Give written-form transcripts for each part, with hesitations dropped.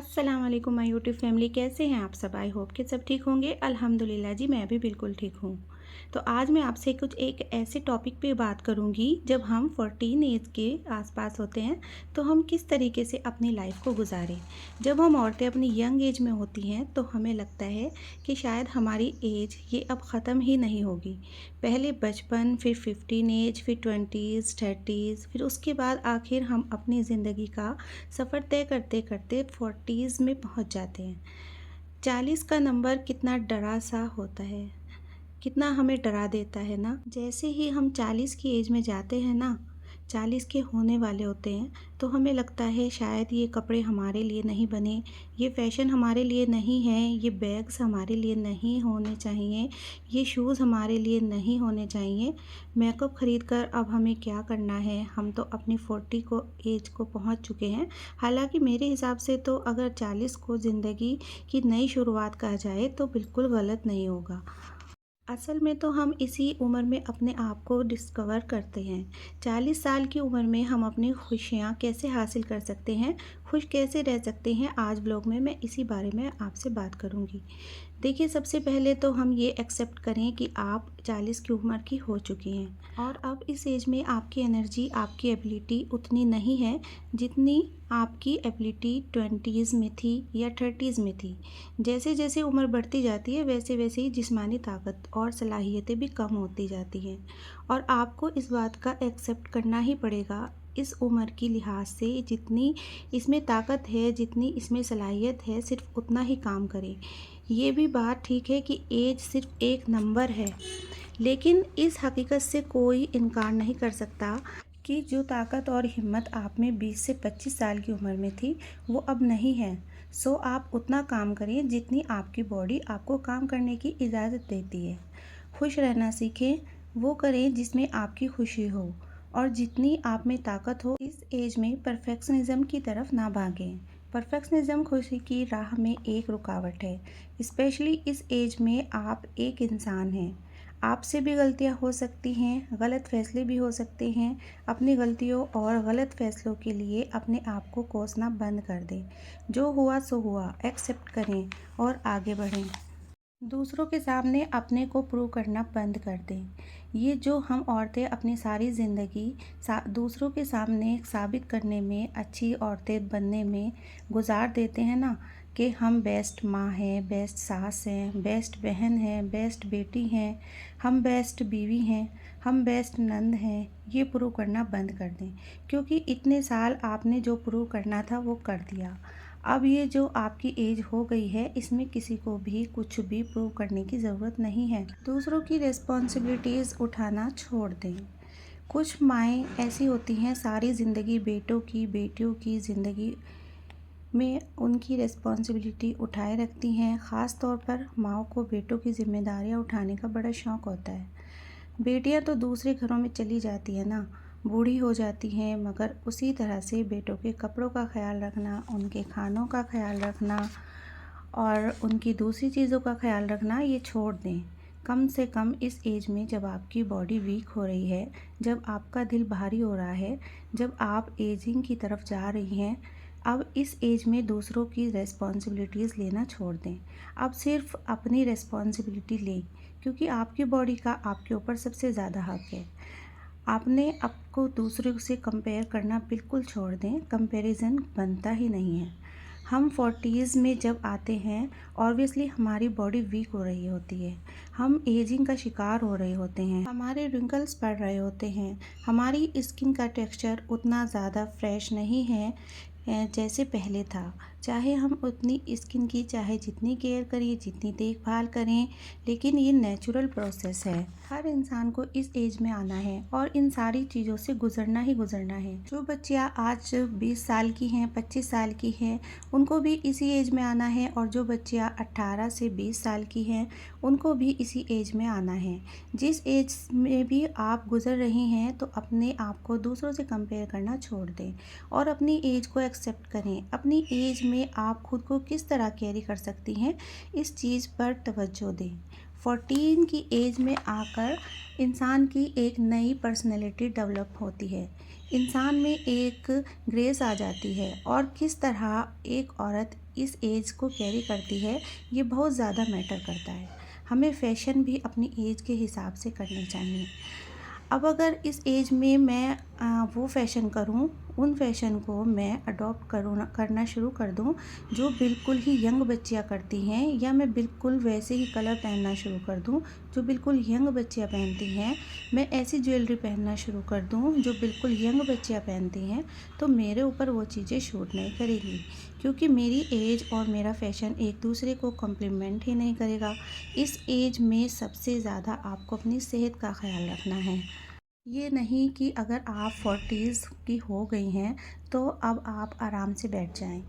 अस्सलाम वालेकुम my YouTube family, कैसे हैं आप सब। आई होप कि सब ठीक होंगे। अल्हम्दुलिल्लाह जी, मैं भी बिल्कुल ठीक हूँ। तो आज मैं आपसे कुछ एक ऐसे टॉपिक पे बात करूँगी, जब हम 14 एज के आसपास होते हैं तो हम किस तरीके से अपनी लाइफ को गुजारें। जब हम औरतें अपनी यंग एज में होती हैं तो हमें लगता है कि शायद हमारी एज ये अब ख़त्म ही नहीं होगी। पहले बचपन, फिर 15 एज, फिर 20s 30s, फिर उसके बाद आखिर हम अपनी ज़िंदगी का सफ़र तय करते करते 40s में पहुंच जाते हैं। 40 का नंबर कितना डरा सा होता है, कितना हमें डरा देता है ना। जैसे ही हम 40 की एज में जाते हैं ना, 40 के होने वाले होते हैं, तो हमें लगता है शायद ये कपड़े हमारे लिए नहीं बने, ये फ़ैशन हमारे लिए नहीं है, ये बैग्स हमारे लिए नहीं होने चाहिए, ये शूज़ हमारे लिए नहीं होने चाहिए। मेकअप ख़रीद कर अब हमें क्या करना है, हम तो अपनी 40 को एज को पहुंच चुके हैं। हालांकि मेरे हिसाब से तो अगर 40 को ज़िंदगी की नई शुरुआत कहा जाए तो बिल्कुल गलत नहीं होगा। असल में तो हम इसी उम्र में अपने आप को डिस्कवर करते हैं। 40 साल की उम्र में हम अपनी खुशियाँ कैसे हासिल कर सकते हैं, खुश कैसे रह सकते हैं, आज ब्लॉग में मैं इसी बारे में आपसे बात करूँगी। देखिए, सबसे पहले तो हम ये एक्सेप्ट करें कि आप 40 की उम्र की हो चुकी हैं और अब इस एज में आपकी एनर्जी, आपकी एबिलिटी उतनी नहीं है जितनी आपकी एबिलिटी 20s में थी या 30s में थी। जैसे जैसे उम्र बढ़ती जाती है वैसे वैसे ही जिस्मानी ताकत और सलाहियतें भी कम होती जाती हैं और आपको इस बात का एक्सेप्ट करना ही पड़ेगा। इस उम्र की लिहाज से जितनी इसमें ताकत है, जितनी इसमें सलाहियत है, सिर्फ उतना ही काम करें। ये भी बात ठीक है कि एज सिर्फ एक नंबर है, लेकिन इस हकीकत से कोई इनकार नहीं कर सकता कि जो ताकत और हिम्मत आप में 20 से 25 साल की उम्र में थी वो अब नहीं है। सो आप उतना काम करें जितनी आपकी बॉडी आपको काम करने की इजाज़त देती है। खुश रहना सीखें, वो करें जिसमें आपकी खुशी हो और जितनी आप में ताकत हो। इस एज में परफेक्शनिज्म की तरफ ना भागें। परफेक्शनिज्म खुशी की राह में एक रुकावट है। स्पेशली इस एज में आप एक इंसान हैं, आपसे भी गलतियां हो सकती हैं, गलत फैसले भी हो सकते हैं। अपनी गलतियों और गलत फैसलों के लिए अपने आप को कोसना बंद कर दें। जो हुआ सो हुआ, एक्सेप्ट करें और आगे बढ़ें। दूसरों के सामने अपने को प्रूव करना बंद कर दें। ये जो हम औरतें अपनी सारी ज़िंदगी दूसरों के सामने साबित करने में, अच्छी औरतें बनने में गुजार देते हैं ना, कि हम बेस्ट माँ हैं, बेस्ट सास हैं, बेस्ट बहन हैं, बेस्ट बेटी हैं, हम बेस्ट बीवी हैं, हम बेस्ट नंद हैं, ये प्रूव करना बंद कर दें। क्योंकि इतने साल आपने जो प्रूव करना था वो कर दिया। अब ये जो आपकी एज हो गई है, इसमें किसी को भी कुछ भी प्रूव करने की ज़रूरत नहीं है। दूसरों की रिस्पॉन्सिबिलिटीज़ उठाना छोड़ दें। कुछ माएँ ऐसी होती हैं, सारी ज़िंदगी बेटों की, बेटियों की ज़िंदगी में उनकी रिस्पॉन्सिबिलिटी उठाए रखती हैं। ख़ास तौर पर माँओं को बेटों की जिम्मेदारियाँ उठाने का बड़ा शौक़ होता है। बेटियां तो दूसरे घरों में चली जाती है ना, बूढ़ी हो जाती हैं, मगर उसी तरह से बेटों के कपड़ों का ख्याल रखना, उनके खानों का ख्याल रखना और उनकी दूसरी चीज़ों का ख्याल रखना ये छोड़ दें। कम से कम इस एज में, जब आपकी बॉडी वीक हो रही है, जब आपका दिल भारी हो रहा है, जब आप एजिंग की तरफ जा रही हैं, अब इस एज में दूसरों की रिस्पॉन्सिबिलिटीज़ लेना छोड़ दें। अब सिर्फ अपनी रिस्पॉन्सिबिलिटी लें, क्योंकि आपकी बॉडी का आपके ऊपर सबसे ज़्यादा हक है। आपने आपको दूसरों से कंपेयर करना बिल्कुल छोड़ दें, कंपैरिजन बनता ही नहीं है। हम 40s में जब आते हैं, ऑब्वियसली हमारी बॉडी वीक हो रही होती है, हम एजिंग का शिकार हो रहे होते हैं, हमारे रिंकल्स पड़ रहे होते हैं, हमारी स्किन का टेक्सचर उतना ज़्यादा फ्रेश नहीं है जैसे पहले था। चाहे हम उतनी स्किन की चाहे जितनी केयर करें, जितनी देखभाल करें, लेकिन ये नेचुरल प्रोसेस है। हर इंसान को इस एज में आना है और इन सारी चीज़ों से गुजरना ही गुजरना है। जो बच्चियाँ आज 20 साल की हैं, 25 साल की हैं, उनको भी इसी एज में आना है और जो बच्चियाँ 18 से 20 साल की हैं, उनको भी इसी एज में आना है। जिस एज में भी आप गुजर रही हैं, तो अपने आप को दूसरों से कंपेयर करना छोड़ दें और अपनी एज को एक्सेप्ट करें। अपनी एज में आप खुद को किस तरह कैरी कर सकती हैं, इस चीज़ पर तवज्जो दें। 14 की एज में आकर इंसान की एक नई पर्सनैलिटी डेवलप होती है। इंसान में एक ग्रेस आ जाती है और किस तरह एक औरत इस एज को कैरी करती है, ये बहुत ज़्यादा मैटर करता है। हमें फ़ैशन भी अपनी एज के हिसाब से करने चाहिए। अब अगर इस एज में मैं वो फ़ैशन करूँ, उन फ़ैशन को मैं अडॉप्ट करना शुरू कर दूँ जो बिल्कुल ही यंग बच्चियाँ करती हैं, या मैं बिल्कुल वैसे ही कलर पहनना शुरू कर दूँ जो बिल्कुल यंग बच्चियाँ पहनती हैं, मैं ऐसी ज्वेलरी पहनना शुरू कर दूँ जो बिल्कुल यंग बच्चियाँ पहनती हैं, तो मेरे ऊपर वो चीज़ें शूट नहीं करेगी, क्योंकि मेरी एज और मेरा फ़ैशन एक दूसरे को कॉम्प्लीमेंट ही नहीं करेगा। इस एज में सबसे ज़्यादा आपको अपनी सेहत का ख़्याल रखना है। ये नहीं कि अगर आप 40s की हो गई हैं तो अब आप आराम से बैठ जाएं।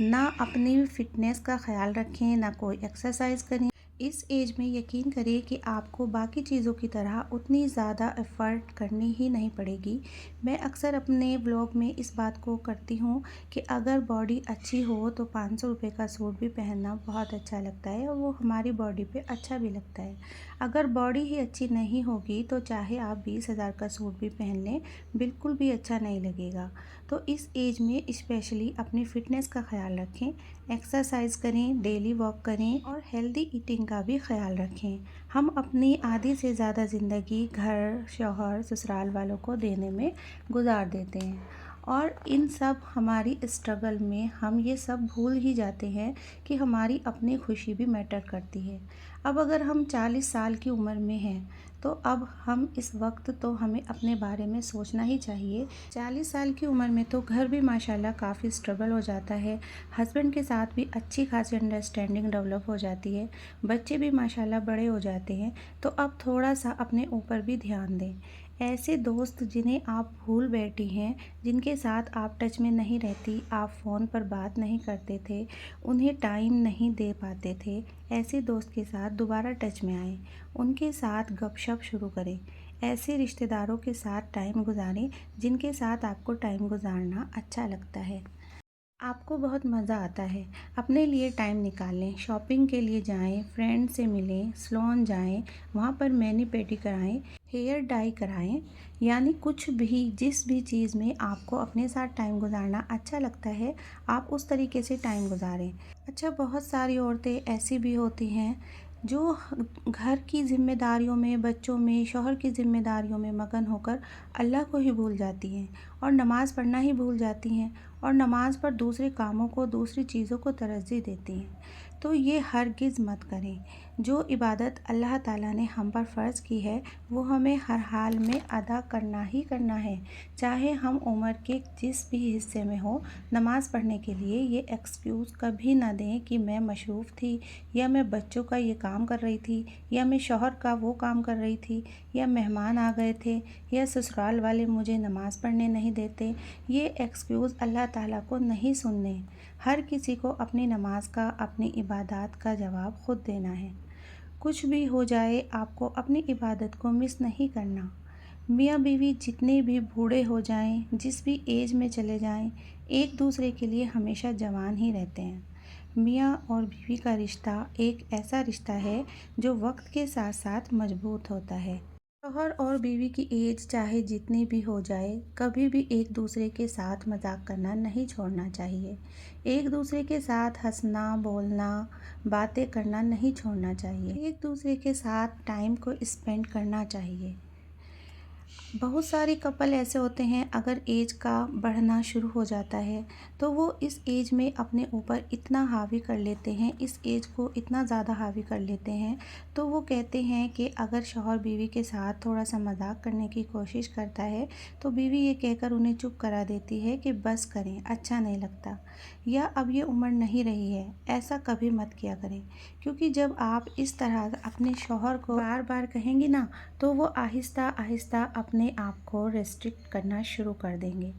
ना अपनी फ़िटनेस का ख़्याल रखें, ना कोई एक्सरसाइज करें। इस एज में यकीन करिए कि आपको बाकी चीज़ों की तरह उतनी ज़्यादा एफ़र्ट करनी ही नहीं पड़ेगी। मैं अक्सर अपने व्लॉग में इस बात को करती हूँ कि अगर बॉडी अच्छी हो तो 500 रुपये का सूट भी पहनना बहुत अच्छा लगता है और वो हमारी बॉडी पे अच्छा भी लगता है। अगर बॉडी ही अच्छी नहीं होगी तो चाहे आप 20,000 का सूट भी पहन लें, बिल्कुल भी अच्छा नहीं लगेगा। तो इस एज में स्पेशली अपनी फ़िटनेस का ख़्याल रखें, एक्सरसाइज करें, डेली वॉक करें और हेल्दी ईटिंग का भी ख़्याल रखें। हम अपनी आधी से ज़्यादा ज़िंदगी घर, शौहर, ससुराल वालों को देने में गुजार देते हैं और इन सब हमारी स्ट्रगल में हम ये सब भूल ही जाते हैं कि हमारी अपनी खुशी भी मैटर करती है। अब अगर हम 40 साल की उम्र में हैं तो अब हम इस वक्त तो हमें अपने बारे में सोचना ही चाहिए। 40 साल की उम्र में तो घर भी माशाल्लाह काफ़ी स्ट्रगल हो जाता है, हस्बैंड के साथ भी अच्छी खासी अंडरस्टैंडिंग डेवलप हो जाती है, बच्चे भी माशाल्लाह बड़े हो जाते हैं। तो अब थोड़ा सा अपने ऊपर भी ध्यान दें। ऐसे दोस्त जिन्हें आप भूल बैठी हैं, जिनके साथ आप टच में नहीं रहती, आप फ़ोन पर बात नहीं करते थे, उन्हें टाइम नहीं दे पाते थे, ऐसे दोस्त के साथ दोबारा टच में आएँ, उनके साथ गपशप शुरू करें। ऐसे रिश्तेदारों के साथ टाइम गुजारें जिनके साथ आपको टाइम गुजारना अच्छा लगता है, आपको बहुत मज़ा आता है। अपने लिए टाइम निकालें, शॉपिंग के लिए जाएं, फ्रेंड से मिलें, सैलून जाएं, वहाँ पर मैनी पेडी कराएं, हेयर डाई कराएं, यानी कुछ भी जिस भी चीज़ में आपको अपने साथ टाइम गुजारना अच्छा लगता है, आप उस तरीके से टाइम गुजारें। अच्छा, बहुत सारी औरतें ऐसी भी होती हैं जो घर की ज़िम्मेदारियों में, बच्चों में, शौहर की ज़िम्मेदारियों में मगन होकर अल्लाह को ही भूल जाती हैं और नमाज़ पढ़ना ही भूल जाती हैं और नमाज़ पर दूसरे कामों को, दूसरी चीज़ों को तरजीह देती हैं। तो ये हरगिज़ मत करें। जो इबादत अल्लाह ताला ने हम पर फ़र्ज़ की है वो हमें हर हाल में अदा करना ही करना है, चाहे हम उम्र के जिस भी हिस्से में हो। नमाज़ पढ़ने के लिए ये एक्सक्यूज़ कभी ना दें कि मैं मशरूफ़ थी, या मैं बच्चों का ये काम कर रही थी, या मैं शौहर का वो काम कर रही थी, या मेहमान आ गए थे, या ससुराल वाले मुझे नमाज़ पढ़ने नहीं देते। ये एक्सक्यूज़ अल्लाह ताला को नहीं सुनने। हर किसी को अपनी नमाज का, अपनी इबादत का जवाब खुद देना है। कुछ भी हो जाए, आपको अपनी इबादत को मिस नहीं करना। मियाँ बीवी जितने भी बूढ़े हो जाएं, जिस भी एज में चले जाएं, एक दूसरे के लिए हमेशा जवान ही रहते हैं। मियाँ और बीवी का रिश्ता एक ऐसा रिश्ता है जो वक्त के साथ साथ मजबूत होता है। शौहर और बीवी की एज चाहे जितनी भी हो जाए, कभी भी एक दूसरे के साथ मजाक करना नहीं छोड़ना चाहिए। एक दूसरे के साथ हंसना, बोलना, बातें करना नहीं छोड़ना चाहिए। एक दूसरे के साथ टाइम को स्पेंड करना चाहिए। बहुत सारे कपल ऐसे होते हैं, अगर एज का बढ़ना शुरू हो जाता है तो वो इस एज में अपने ऊपर इतना हावी कर लेते हैं, इस एज को इतना ज़्यादा हावी कर लेते हैं, तो वो कहते हैं कि अगर शौहर बीवी के साथ थोड़ा सा मजाक करने की कोशिश करता है तो बीवी ये कहकर उन्हें चुप करा देती है कि बस करें, अच्छा नहीं लगता, या अब ये उम्र नहीं रही है। ऐसा कभी मत किया करें, क्योंकि जब आप इस तरह अपने शौहर को बार बार कहेंगी ना, तो वो आहिस्ता आहिस्ता अपने आप को रेस्ट्रिक्ट करना शुरू कर देंगे,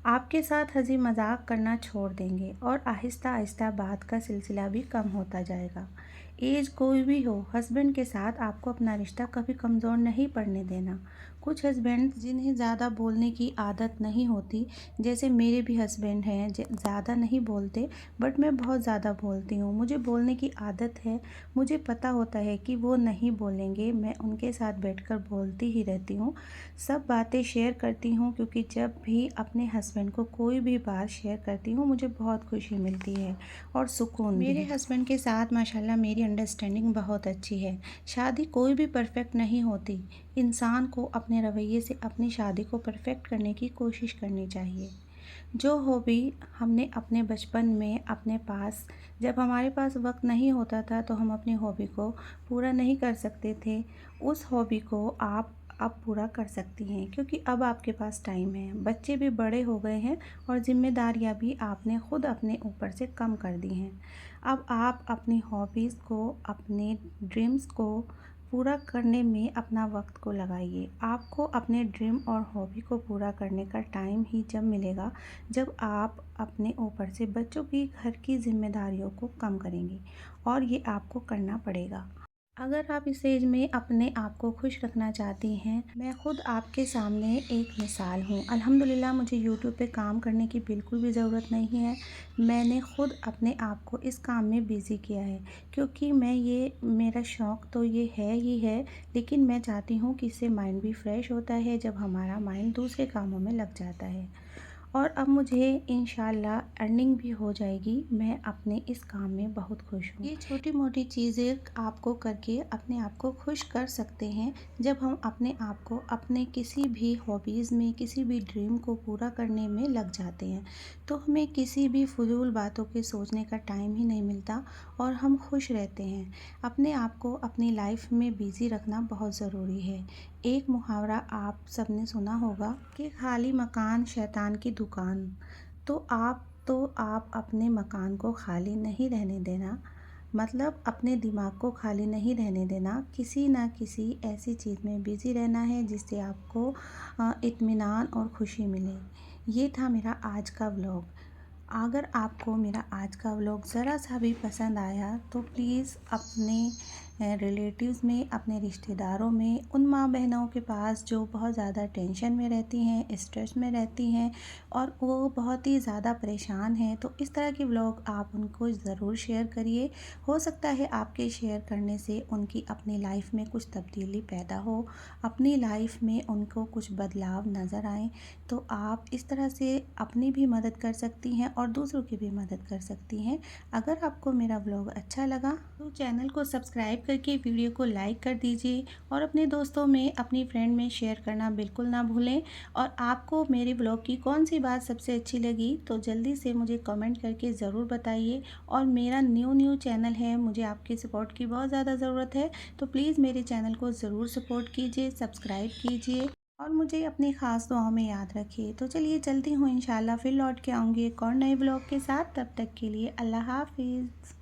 आपके साथ हंसी मजाक करना छोड़ देंगे और आहिस्ता आहिस्ता बात का सिलसिला भी कम होता जाएगा। एज कोई भी हो, हस्बैंड के साथ आपको अपना रिश्ता कभी कमज़ोर नहीं पड़ने देना। कुछ हस्बैंड जिन्हें ज़्यादा बोलने की आदत नहीं होती, जैसे मेरे भी हस्बैंड हैं ज़्यादा नहीं बोलते, बट मैं बहुत ज़्यादा बोलती हूँ। मुझे बोलने की आदत है, मुझे पता होता है कि वो नहीं बोलेंगे, मैं उनके साथ बैठकर बोलती ही रहती हूँ। सब बातें शेयर करती हूँ, क्योंकि जब भी अपने हस्बैंड को कोई भी बात शेयर करती हूँ मुझे बहुत खुशी मिलती है और सुकून भी। मेरे हस्बैंड के साथ माशाल्लाह मेरी अंडरस्टैंडिंग बहुत अच्छी है। शादी कोई भी परफेक्ट नहीं होती, इंसान को अपने रवैये से अपनी शादी को परफेक्ट करने की कोशिश करनी चाहिए। जो हॉबी हमने अपने बचपन में अपने पास, जब हमारे पास वक्त नहीं होता था तो हम अपनी हॉबी को पूरा नहीं कर सकते थे, उस हॉबी को आप अब पूरा कर सकती हैं, क्योंकि अब आपके पास टाइम है, बच्चे भी बड़े हो गए हैं और ज़िम्मेदारियां भी आपने खुद अपने ऊपर से कम कर दी हैं। अब आप अपनी हॉबीज़ को, अपने ड्रीम्स को पूरा करने में अपना वक्त को लगाइए। आपको अपने ड्रीम और हॉबी को पूरा करने का टाइम ही जब मिलेगा, जब आप अपने ऊपर से बच्चों की, घर की ज़िम्मेदारियों को कम करेंगे, और ये आपको करना पड़ेगा। अगर आप इस एज में अपने आप को खुश रखना चाहती हैं, मैं खुद आपके सामने एक मिसाल हूँ। अल्हम्दुलिल्लाह मुझे यूट्यूब पे काम करने की बिल्कुल भी ज़रूरत नहीं है। मैंने खुद अपने आप को इस काम में बिज़ी किया है, क्योंकि मेरा शौक़ तो ये है ही है, लेकिन मैं चाहती हूँ कि इससे माइंड भी फ्रेश होता है जब हमारा माइंड दूसरे कामों में लग जाता है। और अब मुझे इंशाल्लाह अर्निंग भी हो जाएगी। मैं अपने इस काम में बहुत खुश हूँ। ये छोटी मोटी चीज़ें आपको करके अपने आप को खुश कर सकते हैं। जब हम अपने आप को अपने किसी भी हॉबीज़ में, किसी भी ड्रीम को पूरा करने में लग जाते हैं, तो हमें किसी भी फ़ुज़ूल बातों के सोचने का टाइम ही नहीं मिलता और हम खुश रहते हैं। अपने आप को अपनी लाइफ में बिज़ी रखना बहुत ज़रूरी है। एक मुहावरा आप सबने सुना होगा कि खाली मकान शैतान की दुकान। तो आप अपने मकान को खाली नहीं रहने देना, मतलब अपने दिमाग को खाली नहीं रहने देना, किसी ना किसी ऐसी चीज़ में बिज़ी रहना है जिससे आपको इत्मीनान और खुशी मिले। ये था मेरा आज का व्लॉग। अगर आपको मेरा आज का व्लॉग ज़रा सा भी पसंद आया तो प्लीज़ अपने रिलेटिव्स में, अपने रिश्तेदारों में, उन माँ बहनों के पास जो बहुत ज़्यादा टेंशन में रहती हैं, स्ट्रेस में रहती हैं और वो बहुत ही ज़्यादा परेशान हैं, तो इस तरह के व्लॉग आप उनको ज़रूर शेयर करिए। हो सकता है आपके शेयर करने से उनकी अपनी लाइफ में कुछ तब्दीली पैदा हो, अपनी लाइफ में उनको कुछ बदलाव नज़र आए, तो आप इस तरह से अपनी भी मदद कर सकती हैं और दूसरों की भी मदद कर सकती हैं। अगर आपको मेरा व्लॉग अच्छा लगा तो चैनल को सब्सक्राइब करके वीडियो को लाइक कर दीजिए और अपने दोस्तों में, अपनी फ्रेंड में शेयर करना बिल्कुल ना भूलें। और आपको मेरे व्लॉग की कौन सी बात सबसे अच्छी लगी तो जल्दी से मुझे कमेंट करके ज़रूर बताइए। और मेरा न्यू चैनल है, मुझे आपकी सपोर्ट की बहुत ज़्यादा ज़रूरत है, तो प्लीज़ मेरे चैनल को ज़रूर सपोर्ट कीजिए, सब्सक्राइब कीजिए और मुझे अपनी ख़ास दुआओं में याद रखिए। तो चलिए चलती हूँ, इंशाल्लाह फिर लौट के आऊँगी एक और नए ब्लॉग के साथ। तब तक के लिए अल्लाह हाफ़िज़।